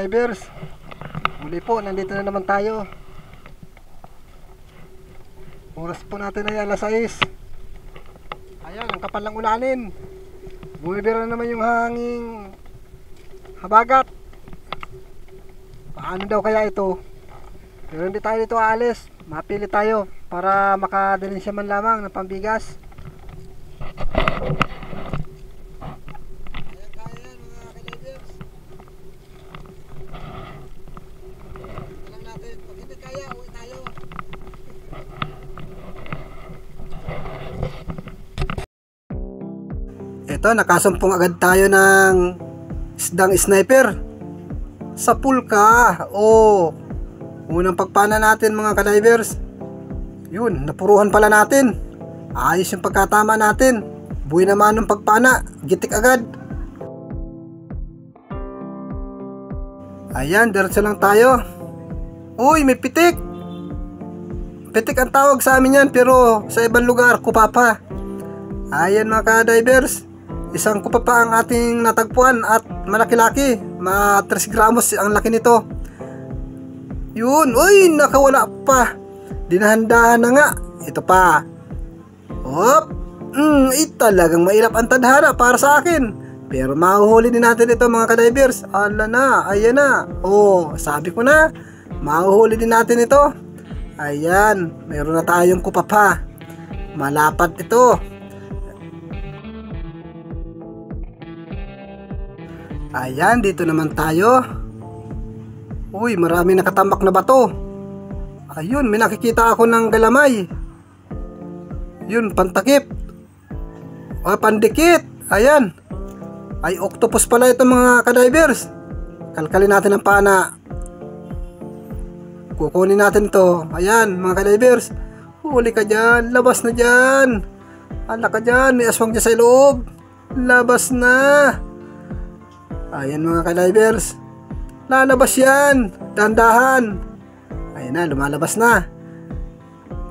ka-divers, muli po, nandito na naman tayo. Oras po natin ay alas 6. Ayan, ang kapal ng ulanin. Bumibira na naman yung hanging habagat. Paano daw kaya ito? Pero hindi tayo dito aalis. Mapili tayo para makadalhin siya man lamang ng pambigas. Ito, nakasumpong agad tayo ng isdang sniper sa pulka. Unang pagpana natin mga ka-divers. Yun, napuruhan pala natin. Ayos yung pagkatama natin. Buhay naman ng pagpana, gitik agad. Ayan, diretso lang tayo. Uy, may pitik. Pitik ang tawag sa amin yan, pero sa ibang lugar, kupapa. Ayan mga ka-divers, isang kupapa ang ating natagpuan at malaki-laki. Mga 3 gramos ang laki nito. Yun, uy, nakawala pa. Dinahandahan na nga. Ito pa. Talagang mailap ang tadhana para sa akin. Pero mahuhuli din natin ito mga ka-divers. Ala na, ayan na. Sabi ko na, mahuhuli din natin ito. Ayan, meron na tayong kupapa. Malapad ito. Ayan, dito naman tayo. Uy, marami nakatambak na bato. Ayun, may nakikita ako ng galamay. Yun, pantakip. Pandikit. Ayan. Ay, octopus pala ito mga ka-divers. Kalkalin natin ang pana. Kukunin natin to. Ayan, mga ka-divers. Huli ka dyan. Labas na dyan. Ala ka dyan. May aswang dyan sa loob. Labas na. Ayan mga ka-divers. Lalabas yan. Dahan-dahan. Ayan na, lumalabas na.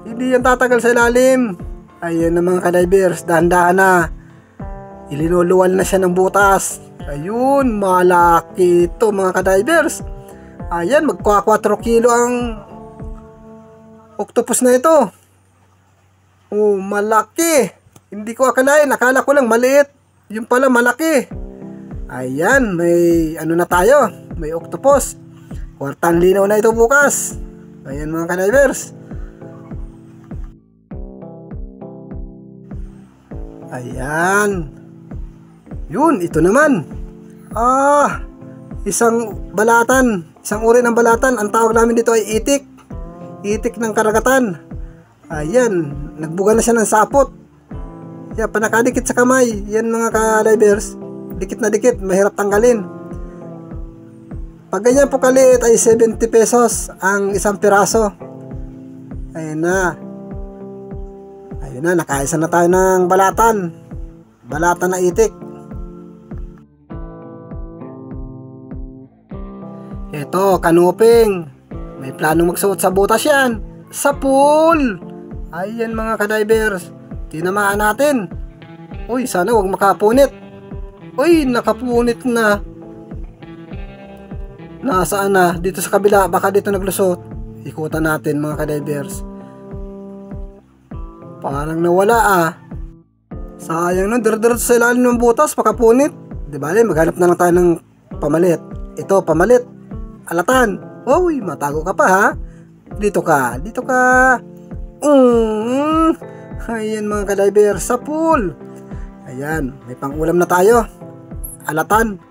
Hindi yan tatagal sa ilalim. Ayan na mga ka-divers. Dahan-dahan na. Ilinuluwal na siya ng butas. Ayun, malaki ito mga ka-divers. Ayan, magkuha 4 kilo ang octopus na ito. Malaki. Hindi ko akalain. Akala ko lang maliit. Yung pala malaki. Ayan, may ano na tayo. May octopus. Kwartang linaw na ito bukas. Ayan mga ka-divers. Ayan. Yun, ito naman. Isang balatan. Isang uri ng balatan. Ang tawag namin dito ay itik. Itik ng karagatan. Ayan, nagbuga na siya ng sapot. Yan, panakadikit sa kamay. Yan mga ka-divers. Dikit na dikit, mahirap tanggalin. Pag ganyan po kaliit ay 70 pesos ang isang piraso. Ayun na. Ayun na, nakaisa na tayo ng balatan. Balatan na itik. Ito, kanuping. May planong magsuot sa butas yan. Sa pool. Ayan mga ka-divers. Tinamaan natin. Uy, sana wag makapunit. Uy, nakapunit na. Nasaan na? Dito sa kabila. Baka dito naglusot. Ikutan natin mga ka-divers. Parang nawala Sayang na. Diretso sa ilalim ng butas. Pakapunit. Di ba? Maghanap na lang tayo ng pamalit. Ito, pamalit. Alatan. Uy, matago ka pa ha. Dito ka. Dito ka. Ayan mga ka-divers. Sa pool. Ayan. May pang-ulam na tayo. Alatan.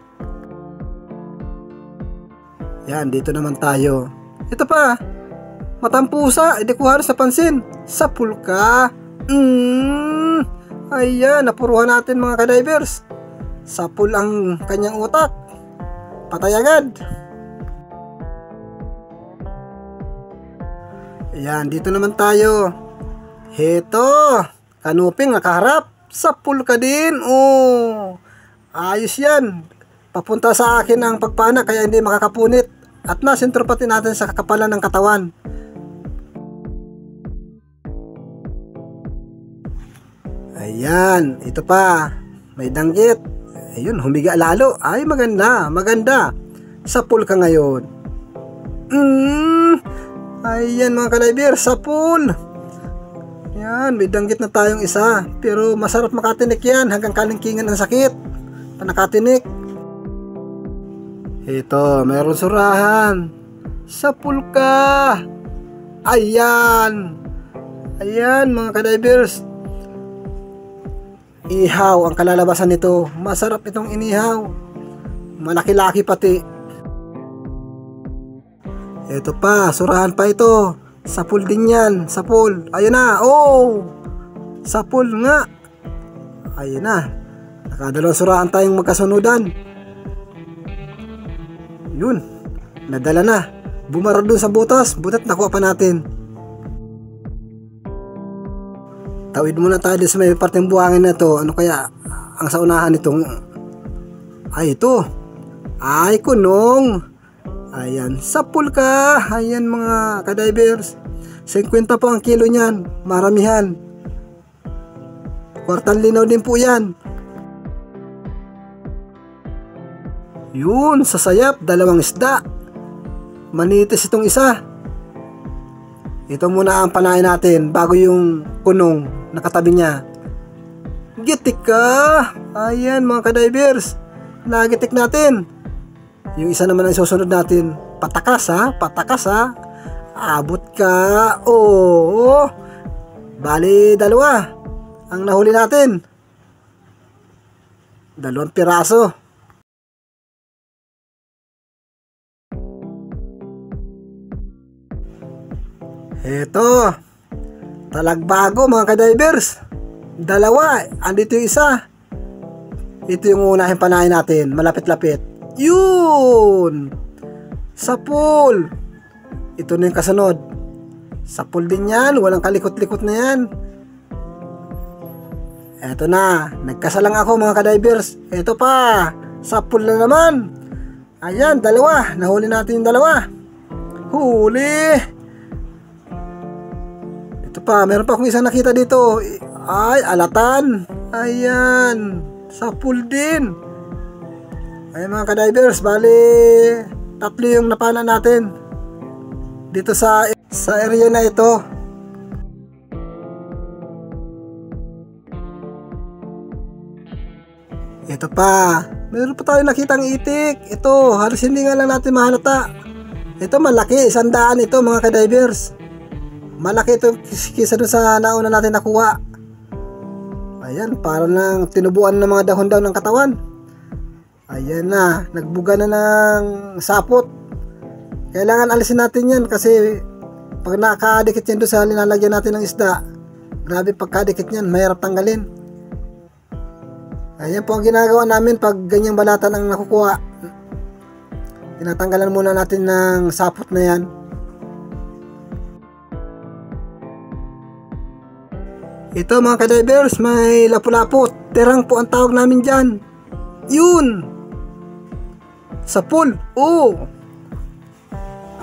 Yan, dito naman tayo. Ito pa. Matampusa. Hindi ko halos napansin. Sa pool ka. Ayan, napuruhan natin mga ka-divers. Sa pool ang kanyang utak. Patay agad. Ayan, dito naman tayo. Heto. Kanuping nakaharap. Sa pool ka din. Ayos yan. Papunta sa akin ang pagpana kaya hindi makakapunit. At nasentro pati natin sa kakapalan ng katawan. Ayan, ito pa. May danggit. Ayun, humiga lalo. Ay, maganda, maganda. Sa pool ka ngayon. Ayan mga ka-divers, sa pool. Yan, may danggit na tayong isa. Pero masarap makatinik yan hanggang kalingkingan ng sakit. Panakatinik. Ito, mayroon surahan. Sa pool ka. Ayan. Ayan mga ka-divers. Ihaw ang kalalabasan nito. Masarap itong inihaw. Malaki-laki pati. Ito pa, surahan pa ito. Sa pool din yan. Sa pool. Ayun na. Oh! Sa pool nga. Ayun na. Nakadalawang surahan tayong magkasunudan. Yun. Nadala na. Bumara dun sa butas. Butat nakuha pa natin. Tawid muna tayo sa may parteng buhangin na to. Ano kaya ang sa unahan nitong? Ay, ito. Ay, kunong. Ayan. Sa pool ka. Ayan mga ka-divers. 50 po ang kilo niyan. Maramihan. Kwartang linaw din po yan. Yun, sa sayap, 2 isda. Manitis itong isa. Ito muna ang panain natin bago yung kunong nakatabi niya. Gitik ka. Ayan mga ka-divers. Nagitik natin. Yung isa naman ang susunod natin. Patakas ha. Patakas ha. Abot ka. Oo. Bali 2 ang nahuli natin. 2 piraso. Ito, talagbago mga ka-divers. 2, andito yung isa. Ito yung unahin panahin natin, malapit-lapit. Yun! Sa pool. Ito na yung kasunod. Sa pool din yan, walang kalikot-likot na yan. Ito na, nagkasalang ako mga ka-divers. Ito pa, sa pool na naman. Ayan, 2, nahuli natin yung 2. Huli! Pa, meron pa akong isang nakita dito. Ay, alatan. Ayan. Sa pool din. Ayan mga ka-divers. Bali, 3 yung napana natin. Dito sa area na ito. Ito pa. Meron pa tayo nakitang itik. Ito, halos hindi nga lang natin mahalata. Ito malaki. 100 ito mga ka-divers. Malaki ito kisa doon sa nauna natin nakuha. Ayan, parang lang tinubuan ng mga dahon daw ng katawan. Ayan na, nagbuga na ng sapot. Kailangan alisin natin yan kasi pag nakadikit yan doon sa linalagyan natin ng isda, grabe pagkadikit yan, mahirap tanggalin. Ayan po ang ginagawa namin pag ganyang balatan ang nakukuha. Tinatanggalan muna natin ng sapot na yan. Ito mga ka-divers, may lapu-lapot. Terang po ang tawag namin dyan. Yun! Sa pool. Oh!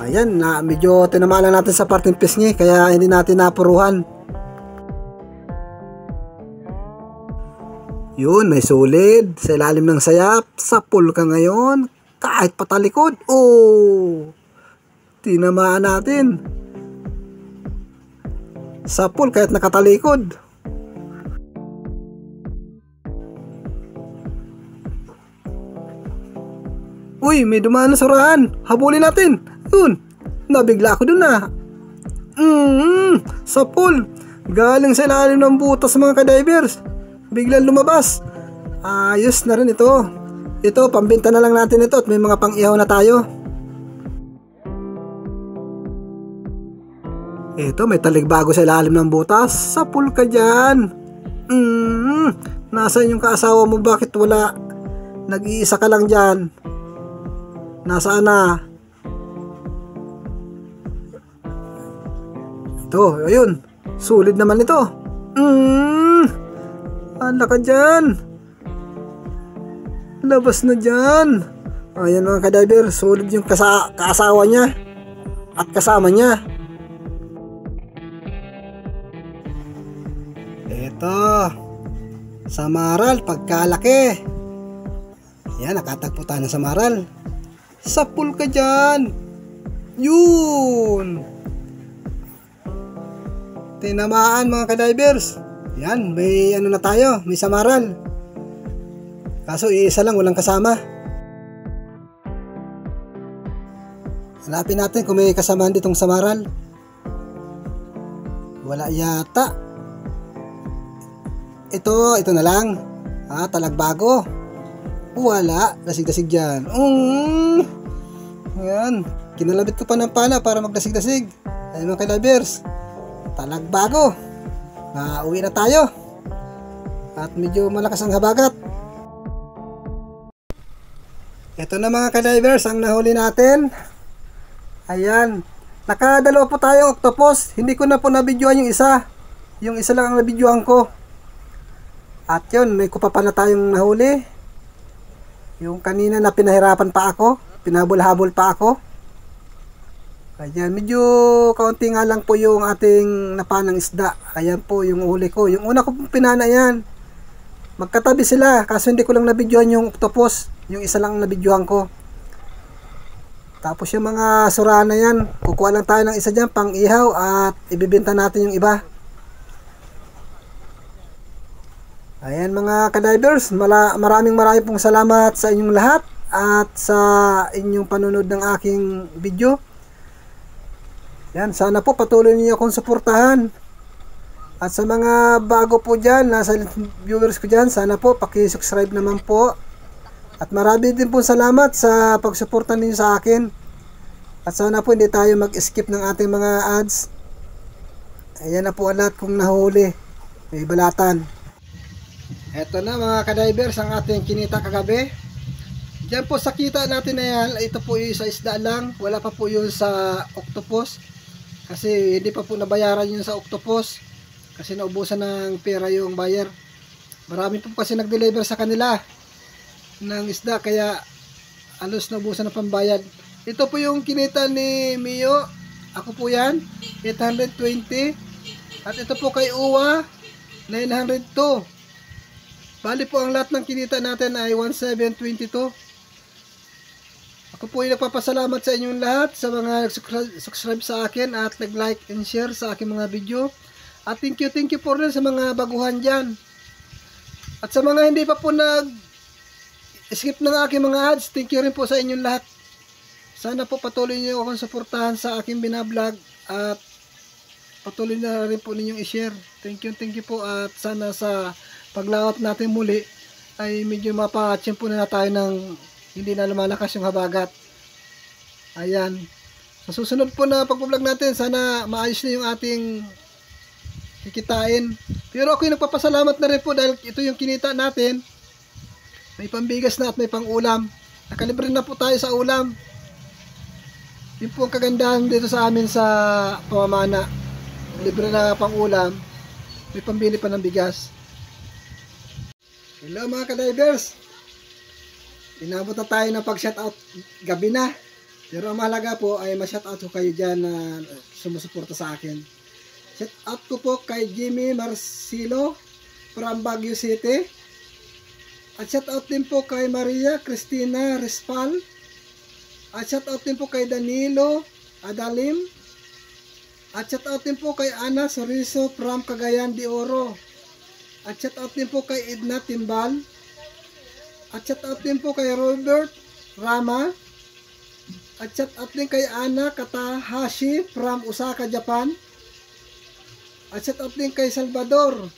Ayan, na medyo tinamalan natin sa parteng pisngi, kaya hindi natin napuruhan. Yun, may solid. Sa ilalim ng sayap. Sa pool ka ngayon. Kahit patalikod. Oh! Tinamaan natin. Sa pool kahit nakatalikod. Uy, may dumaan na surahan. Habulin natin. Yun. Nabigla ako dun na. Sa pool. Galing sa ilalim ng butas mga ka-divers. Biglang lumabas. Ayos na rin ito. Ito, pambinta na lang natin ito at may mga pang-ihaw na tayo. Ito, may taligbago sa ilalim ng butas. Sa pool ka dyan. Nasaan yung kaasawa mo? Bakit wala? Nag-iisa ka lang dyan. Nasaan na? Ito, ayun. Sulit naman ito. Ala ka dyan. Labas na dyan. Ayan mga ka-diver. Sulit yung kaasawa niya. At kasama niya. Ito, samaral pagkalaki. Yan, nakatagpo tayo ng samaral. Sapul ka dyan. Yun. Tinamaan mga ka-divers. Yan, may ano na tayo, may samaral. Kaso iisa lang, walang kasama. Hanapin natin kung may kasamaan ditong samaral. Wala yata. Ito na lang. Talagbago. Wala, dasig-dasig dyan. Yan, kinalabit ko pa ng pala para magdasig-dasig. Ayun mga ka-divers, talagbago. Uwi na tayo. At medyo malakas ang habagat. Ito na mga ka-divers ang nahuli natin. Ayan, nakadalawa po tayong octopus. Hindi ko na po nabidyoan yung isa. Yung isa lang ang nabidyoan ko. At yun, may kupa pala tayong nahuli. Yung kanina na pinahirapan pa ako, pinabol-habol pa ako. Ayan, medyo kaunti nga lang po yung ating napanang isda. Ayan po yung huli ko. Yung una ko pong pinana yan. Magkatabi sila, kaso hindi ko lang nabidyoan yung octopus. Yung isa lang nabidyoan ko. Tapos yung mga suraan na yan, kukuha lang tayo ng isa dyan pang ihaw at ibibenta natin yung iba. Ayan mga ka-divers, maraming pong salamat sa inyong lahat at sa inyong panunod ng aking video. Yan, sana po patuloy niyo akong suportahan. At sa mga bago po dyan, nasa viewers ko dyan, sana po paki-subscribe naman po. At marami din po salamat sa pagsuporta ninyo sa akin. At sana po hindi tayo mag-skip ng ating mga ads. Ayan na po ang lahat kong nahuli. May balatan. Eto na mga ka-divers ang ating kinita kagabi. Diyan po sa kita natin na yan, ito po yung sa isda lang. Wala pa po yung sa octopus. Kasi hindi pa po nabayaran yung sa octopus. Kasi naubusan ng pera yung buyer. Marami po kasi nag-deliver sa kanila ng isda. Kaya alos naubusan ng pambayad. Ito po yung kinita ni Mio. Ako po yan, 820. At ito po kay Uwa, 902. Bali po ang lahat ng kinita natin ay 1722. Ako po ay nagpapasalamat sa inyong lahat sa mga subscribe sa akin at nag-like and share sa aking mga video. At thank you po rin sa mga baguhan dyan. At sa mga hindi pa po nag-skip ng aking mga ads, thank you rin po sa inyong lahat. Sana po patuloy niyo akong suportahan sa aking binablog at patuloy na rin po ninyong i-share. Thank you po at sana sa paglawat natin muli ay medyo mapatsyempo na tayo ng hindi na lumalakas yung habagat. Ayan. Sa susunod po na pag-vlog natin, sana maayos na yung ating kikitain. Pero ako yung nagpapasalamat na rin po dahil ito yung kinita natin. May pambigas na at may pang-ulam. Nakalibre na po tayo sa ulam. Yun po ang kagandahan dito sa amin sa pamamana. Libre na pang-ulam. May pambili pa ng bigas. Hello mga ka-divers. Inabot na tayo ng pag-shoutout gabi na. Pero ang mahalaga po ay ma-shoutout ko kayo dyan na sumusuporta sa akin. Shoutout ko po kay Jimmy Marcelo from Baguio City. At shoutout din po kay Maria Cristina Rispal. At shoutout din po kay Danilo Adalim. At shoutout din po kay Ana Soriso from Cagayan de Oro. At shoutout din po kay Edna Timbal. At shoutout din po kay Robert Rama. At shoutout din kay Ana Katahashi from Osaka, Japan. At shoutout din kay Salvador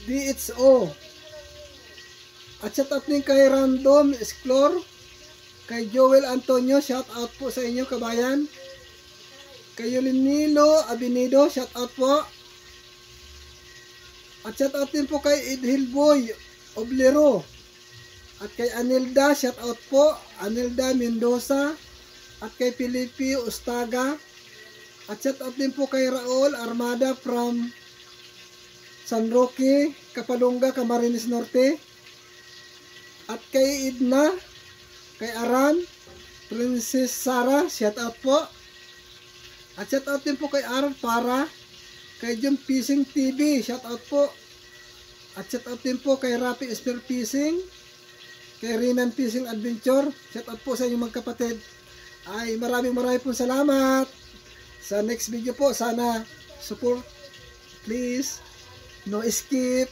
DHO. At shoutout din kay Random Explore. Kay Joel Antonio, shoutout po sa inyo kabayan. Kay Yolinilo Abinido, shoutout po. At shoutout din po kay Edhilboy Oblero. At kay Anilda, shoutout po. Anilda Mendoza. At kay Felipe Ustaga. At shoutout din po kay Raul Armada from San Roque, Kapalunga, Camarines Norte. At kay Idna, kay Aran, Princess Sara, shoutout po. At shoutout din po kay Aran Para. Kay Jim Fishing TV, shoutout po. At shoutout din po kay Rapi Spear Fishing. kay Rinan Fishing Adventure. Shout out po sa inyong magkapatid. Ay maraming po salamat. Sa next video po, sana support. Please, no skip.